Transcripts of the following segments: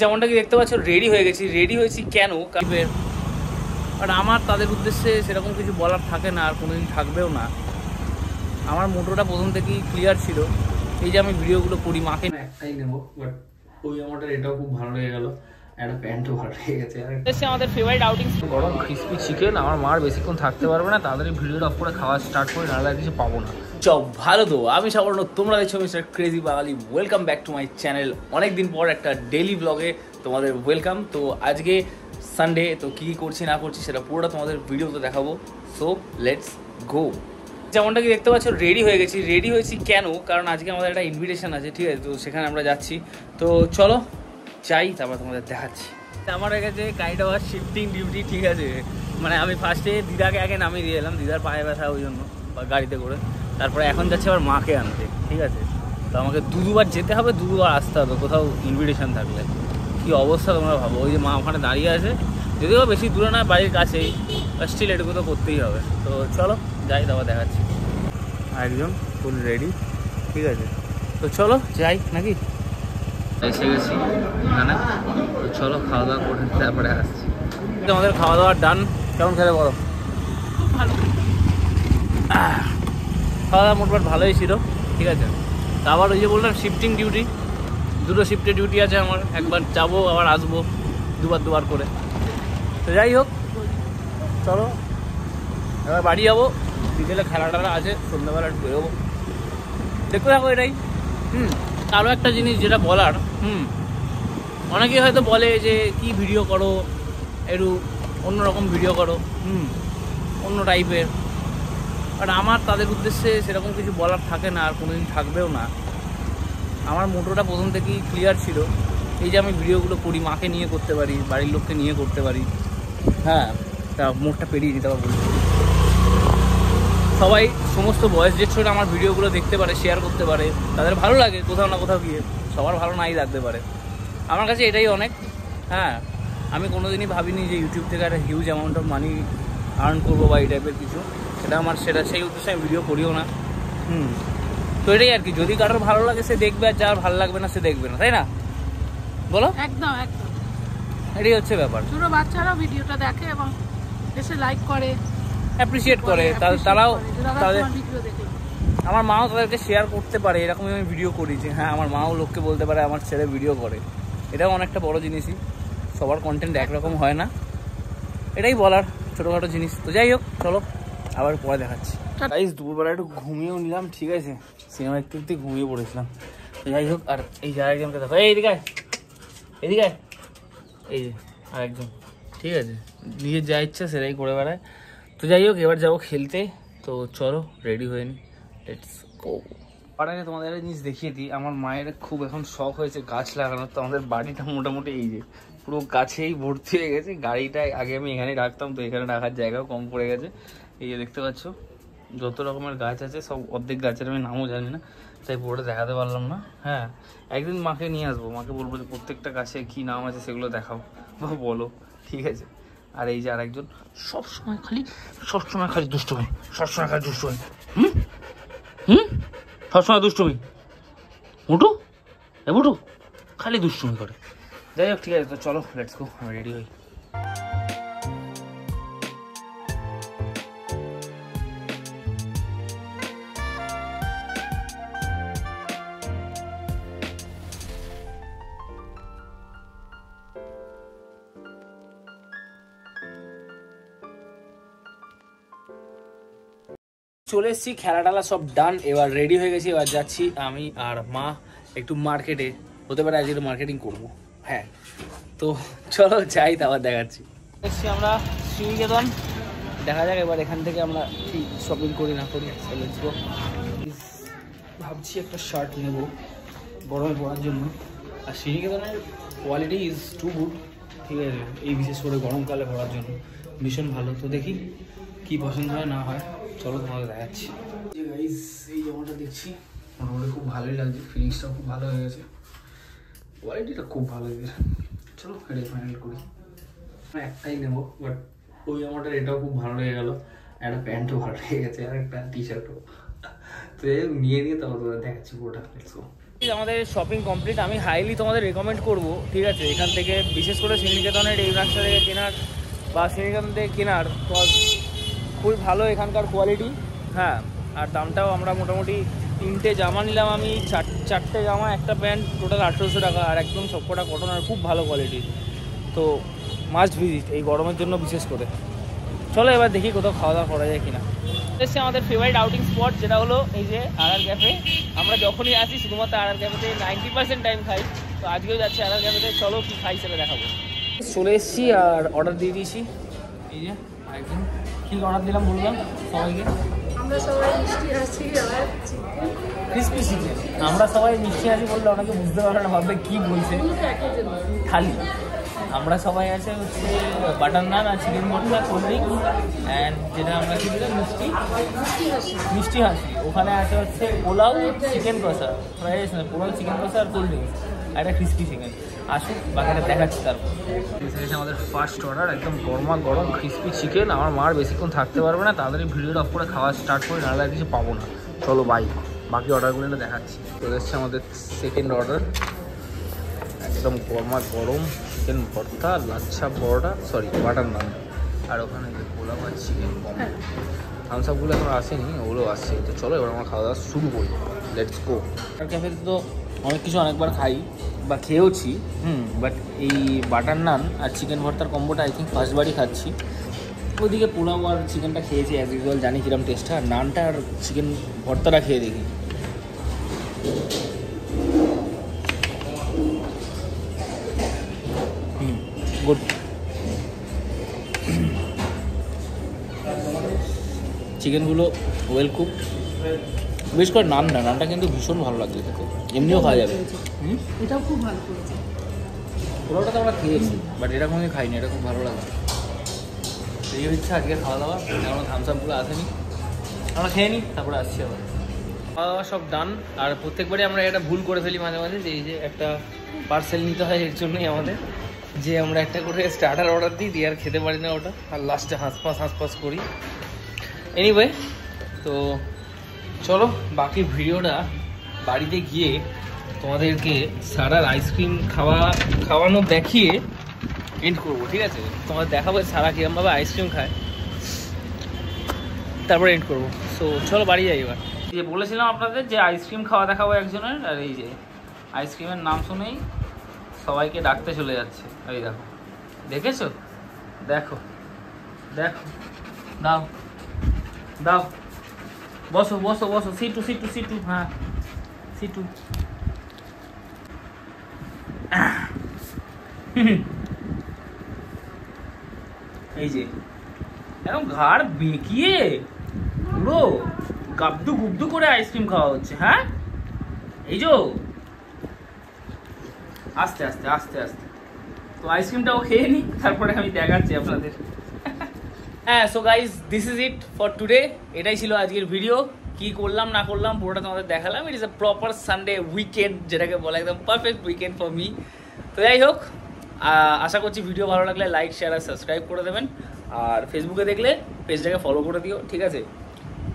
যেমনটা কি দেখতে পাচ্ছ রেডি হয়ে গেছি। রেডি হয়েছি কেন? কারণ আমার তাদের উদ্দেশ্যে সেরকম কিছু বলার থাকে না, আর কোনোদিন থাকবেও না। আমার মোটোটা প্রথম থেকেই ক্লিয়ার ছিল, এই যে আমি ভিডিওগুলো করি মাকে একটাই নেবো, বাট ওই আমাদের এটাও খুব ভালো লেগে গেল, একটা প্যান্টও ভালো লেগে গেছে। আমাদের ফেভারিট আউটিং গরম ক্রিসপি চিকেন। আমার মার বেশিক্ষণ থাকতে পারবে না, তাড়াতাড়ি ভিডিওটা অফ করে খাওয়া স্টার্ট করে, নাহলে আর কিছু পাবো না। চব ভালো তো, আমি সাবর্ণ, তোমরা দেখছো mister crazy Bangali. Welcome back to my channel. অনেকদিন পর একটা ডেইলি ব্লগে তোমাদের ওয়েলকাম। তো আজকে সানডে, তো কী করছি না করছি সেটা পুরোটা তোমাদের ভিডিওতে দেখাবো। So let's go. যেমনটা কি দেখতে পাচ্ছ রেডি হয়ে গেছি। রেডি হয়েছি কেন? কারণ আজকে আমাদের একটা ইনভিটেশন আছে, ঠিক আছে? তো সেখানে আমরা যাচ্ছি। তো চলো যাই, তারপর তোমাদের দেখাচ্ছি। আমার কাছে কাইন্ড অফ শিফটিং ডিউটি, ঠিক আছে? মানে আমি ফার্স্টে দিদাকে আগে নামিয়ে দিয়ে এলাম, দিদার পায়ে ব্যথা ওই জন্য গাড়িতে করে। তারপরে এখন যাচ্ছে আবার মাকে আনতে, ঠিক আছে? তো আমাকে দুবার যেতে হবে, দুবার আসতে হবে কোথাও ইনভিটেশন থাকলে। কী অবস্থা তোমরা ভাবো। ওই যে মা ওখানে দাঁড়িয়ে আছে, যদিও বেশি দূরে না, বাড়ির কাছেই, স্টিল এটুকু তো করতেই হবে। তো চলো যাই, তারপর দেখাচ্ছি। একজন ফুল রেডি, ঠিক আছে? তো চলো যাই নাকি। এসে গেছি এখানে, তো চলো খাওয়া দাওয়া করে তারপরে আসছি। আমাদের খাওয়া দাওয়ার ডান। কেমন খেলে বলো? ভালো খাওয়া দাওয়া মোটমাট ভালোই ছিল, ঠিক আছে? তা আবার ওই যে বললাম শিফটিং ডিউটি, দুটো শিফটে ডিউটি আছে আমার। একবার যাবো আবার আসবো, দুবার করে। তো যাই হোক, চলো এবার বাড়ি যাবো। বিকেলে খেলা টেলা আছে, সন্ধ্যাবেলা বেরোবো, দেখতে থাকো এটাই। আরও একটা জিনিস যেটা বলার, অনেকেই হয়তো বলে যে কি ভিডিও করো, একটু অন্যরকম ভিডিও করো, অন্য টাইপের। বাট আমার তাদের উদ্দেশ্যে সেরকম কিছু বলার থাকে না, আর কোনোদিন থাকবেও না। আমার মোটোটা প্রথম থেকেই ক্লিয়ার ছিল, এই যে আমি ভিডিওগুলো করি মাকে নিয়ে করতে পারি, বাড়ির লোককে নিয়ে করতে পারি। হ্যাঁ, তা মোটটা পেরিয়ে নিতে পারবো। সবাই সমস্ত বয়স জ্যেষ্ঠরা আমার ভিডিওগুলো দেখতে পারে, শেয়ার করতে পারে, তাদের ভালো লাগে কোথাও না কোথাও গিয়ে। সবার ভালো নাই লাগতে পারে, আমার কাছে এটাই অনেক। হ্যাঁ, আমি কোনোদিনই ভাবিনি যে ইউটিউব থেকে একটা huge amount of money earn করবো বা এই টাইপের কিছু। সেটা সেই উদ্দেশ্যে আমি ভিডিও করিও না। তো এটাই আর কি, যদি কারোর ভালো লাগে সে দেখবে, আর যার ভালো লাগবে না সে দেখবে না, তাই না বলো? একদম একদম, এটাই হচ্ছে ব্যাপার। ছোট বাচ্চারাও ভিডিওটা দেখে এবং এসে লাইক করে, অ্যাপ্রিসিয়েট করে, তারাও তাদের আমার মাও তাদেরকে শেয়ার করতে পারে। এরকমই আমি ভিডিও করি যে হ্যাঁ, আমার মাও লোককে বলতে পারে আমার ছেলে ভিডিও করে। এটাও অনেকটা বড় জিনিসই। সবার কন্টেন্ট একরকম হয় না, এটাই বলার ছোটোখাটো জিনিস। তো যাই হোক, চলো আবার পরে দেখাচ্ছি। গাইস, দুপুরবেলা একটু ঘুমিয়েও নিলাম, ঠিক আছে? সিনেমা দেখতে ঘুমিয়ে পড়েছিলাম। তো যাই হোক, আর এই যে আরেকজনকে দেখো, এইদিকে এদিকে, এই যে আরেকজন, ঠিক আছে? নিজের যা ইচ্ছা সেটাই করে বেড়ায়। তো যাই হোক, এবার যাবো খেলতে। তো চলো রেডি হয়ে নি, লেটস গো। আর আগে তোমাদের একটা জিনিস দেখিয়ে দিই, আমার মায়ের খুব এখন শখ হয়েছে গাছ লাগানোর। তো আমাদের বাড়িটা মোটামুটি এই যে পুরো গাছেই ভর্তি হয়ে গেছে। গাড়িটা আগে আমি এখানেই রাখতাম, তো এখানে রাখার জায়গাও কম পড়ে গেছে। এই যে দেখতে পাচ্ছ যত রকমের গাছ আছে সব, অর্ধেক গাছের আমি নামও জানি না, তাই পুরোটা দেখাতে পারলাম না। হ্যাঁ, একদিন মাকে নিয়ে আসবো, মাকে বলবো যে প্রত্যেকটা গাছে কী নাম আছে সেগুলো দেখাও বা বলো, ঠিক আছে? আর এই যে আরেকজন সবসময় খালি দুষ্টুমি, সবসময় খালি দুষ্টুমি। সবসময় দুষ্টুমি। মুটু মুটু খালি দুষ্টুমি করে। যাই হোক, ঠিক আছে, তো চলো লেটস গো, আমি রেডি হই। চলে এসেছি, খেলা টেলা সব ডান, এবার রেডি হয়ে গেছি। এবার যাচ্ছি আমি আর মা একটু মার্কেটে, হতে পারে আজকে মার্কেটিং করবো। হ্যাঁ, তো চলো যাই, তারপর দেখাচ্ছি। এসছি আমরা শ্রীনিকেতন, দেখা যাক এবার এখান থেকে আমরা কি শপিং করি না করি। ভাবছি একটা শার্ট নেবো গরমে পরার জন্য। আর শ্রীনিকেতনের কোয়ালিটি ইজ টু গুড, ঠিক আছে? এই বিশেষ করে গরমকালে পরার জন্য ভীষণ ভালো। তো দেখি কি পছন্দ হয় না হয়, চলো তোমাকে দেখাচ্ছি। এই জামাটা দেখছি, মোটামুটি খুব ভালোই লাগছে, ফিনিশটাও খুব ভালো হয়ে গেছে, কোয়ালিটিটা খুব ভালো হয়ে গেছে। চলো এটাই ফাইনাল করি। একটাই নেবো, বাট ওই জামাটার এটাও খুব ভালো লেগে গেলো, একটা প্যান্টও ভালো লেগে গেছে, আর একটা টি শার্টও। তো নিয়ে তারপর তোমরা দেখাচ্ছি পুরোটা। আমাদের শপিং কমপ্লিট। আমি হাইলি তোমাদের রেকমেন্ড করব, ঠিক আছে, এখান থেকে বিশেষ করে শ্রীনিকেতনের এই ব্যবসা থেকে কেনার বা শ্রীনিকেতন থেকে কেনার তো খুবই ভালো এখানকার কোয়ালিটি। হ্যাঁ, আর দামটাও আমরা মোটামুটি 3টে জামা নিলাম আমি, 4টে জামা, একটা প্যান্ট, টোটাল 1800 টাকা, আর একদম সবকটা কটন আর খুব ভালো কোয়ালিটি। তো মাস্ট ভিজিট এই গরমের জন্য বিশেষ করে। চলো এবার দেখি কোথাও খাওয়া দাওয়া করা যায় কিনা। এসছে আমাদের ফেভারিট আউটিং স্পট, যেটা হলো এই যে আরআর ক্যাফে। আমরা যখনই আসি শুধুমাত্র আরআর ক্যাফেতে 90% টাইম খাই, তো আজকেও যাচ্ছি আরআর ক্যাফেতে। চলো কি খাই সেটা দেখাবো। চলে এসেছি আর অর্ডার দিয়ে দিয়েছি। এই যে একদম কী অর্ডার দিলাম বললাম সবাইকে, আমরা সবাই মিষ্টি হাসি আর ক্রিসপি চিকেন। আমরা সবাই মিষ্টি হাসি বললে অনেকে বুঝতে পারে না, ভাববে কী বলছে। থালি আমরা সবাই আছে হচ্ছে বাটার নান আর চিকেন ভর্তা, কোল্ড ড্রিঙ্কস অ্যান্ড যেটা আমরা কি দিলাম মিষ্টি হাসি। ওখানে আছে হচ্ছে পোলাও, চিকেন কষা, ফ্রাইড রাইস না, পোলাও, চিকেন কষা আর কোল্ড ড্রিঙ্কস আর একটা ক্রিসপি চিকেন। আসুন বাকিটা দেখাচ্ছি। তারপর আমাদের ফার্স্ট অর্ডার একদম গরমা গরম ক্রিসপি চিকেন। আমার মার বেশিক্ষণ থাকতে পারবে না, তাড়াতাড়ি ভিডিওটা অফ করে খাওয়া স্টার্ট করে, নাহলে আর কিছু পাবো না। চলো বাই, বাকি অর্ডারগুলো দেখাচ্ছি। চলে এসছে আমাদের সেকেন্ড অর্ডার, একদম গরমা গরম চিকেন ভর্তা, লাচ্ছা পরোটা, সরি বাটার নান, আর ওখানে পোলাও আর চিকেন কম। থামসআপগুলো এখন আসেনি, ওগুলো আসছে। তো চলো এবার আমরা খাওয়া দাওয়া শুরু করি, লেটস গো। আর ক্যাফেতে তো অনেক কিছু অনেকবার খাই বা খেয়েওছি, বাট এই বাটার নান আর চিকেন ভর্তার কম্বোটা আই থিঙ্ক ফার্স্টবারই খাচ্ছি। ওইদিকে পোলাও আর চিকেনটা খেয়েছি অ্যাজ ইউজুয়াল, জানি কিরম টেস্টটা। আর নানটা আর চিকেন ভর্তাটা খেয়ে দেখি। গুড। চিকেনগুলো ওয়েল কুক, বিশেষ করে নানটা কিন্তু ভীষণ ভালো লাগছে খেতে, এমনিও খাওয়া যাবে। এটাও খুব ভালো করেছে। পোলাওটা তো আমরা খেয়েছি, বাট এটা কোনোদিন খাইনি, এটা খুব ভালো লাগছে। এই হচ্ছে আজকে খাওয়া দাওয়া, এখনো থামসআপগুলো আসেনি, আমরা খেয়ে নিই তারপরে আসছি আবার। খাওয়া দাওয়া সব ডান। আর প্রত্যেকবারই আমরা একটা ভুল করে ফেলি মাঝে মাঝে, যে এই যে একটা পার্সেল নিতে হয়, এর জন্যই আমাদের যে আমরা একটা করে স্টার্টার অর্ডার দিই আর খেতে পারি না ওটা, আর লাস্টে হাঁসপাস করি। এনিওয়ে, তো চলো বাকি ভিডিওটা বাড়িতে গিয়ে তোমাদেরকে সারার আইসক্রিম খাওয়ানো দেখিয়ে এন্ড করবো, ঠিক আছে? তোমাদের দেখাবো সারা কীরকমভাবে আইসক্রিম খায়, তারপরে এন্ড করবো। সো চলো বাড়ি যাই এবার। যে বলেছিলাম আপনাদের যে আইসক্রিম খাওয়া দেখাবো একজনের, আর এই যে আইসক্রিমের নাম শুনেই সবাইকে ডাকতে চলে যাচ্ছে। এই দেখো, দেখেছো? দেখো দেখো, দাও দাও, বসো বসো বসো, সিটু সিটু সিটু, হ্যাঁ সিটু। এই যে এখন ঘাড় বেঁকিয়ে পুরো গাবদু গুবদু করে আইসক্রিম খাওয়া হচ্ছে। হ্যাঁ, এই যে আস্তে আস্তে আস্তে আস্তে। তো আইসক্রিমটাও খেয়ে নিই, তারপরে আমি দেখাচ্ছি আপনাদের। হ্যাঁ, so guys this is it for today. এটাই ছিল আজকের ভিডিও। কি করলাম না করলাম পুরোটা তোমাদের দেখালাম। It is a proper Sunday weekend, যেটাকে বলা একদম পারফেক্ট উইকেন্ড ফর মি। তো যাই হোক, আশা করছি ভিডিও ভালো লাগলে লাইক, শেয়ার আর সাবস্ক্রাইব করে দেবেন। আর ফেসবুকে দেখলে পেজটাকে ফলো করে দিও, ঠিক আছে?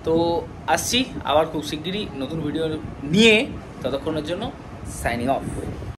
তো আসছি আবার খুব শিগগিরই নতুন ভিডিও নিয়ে, ততক্ষণের জন্য সাইনিং অফ।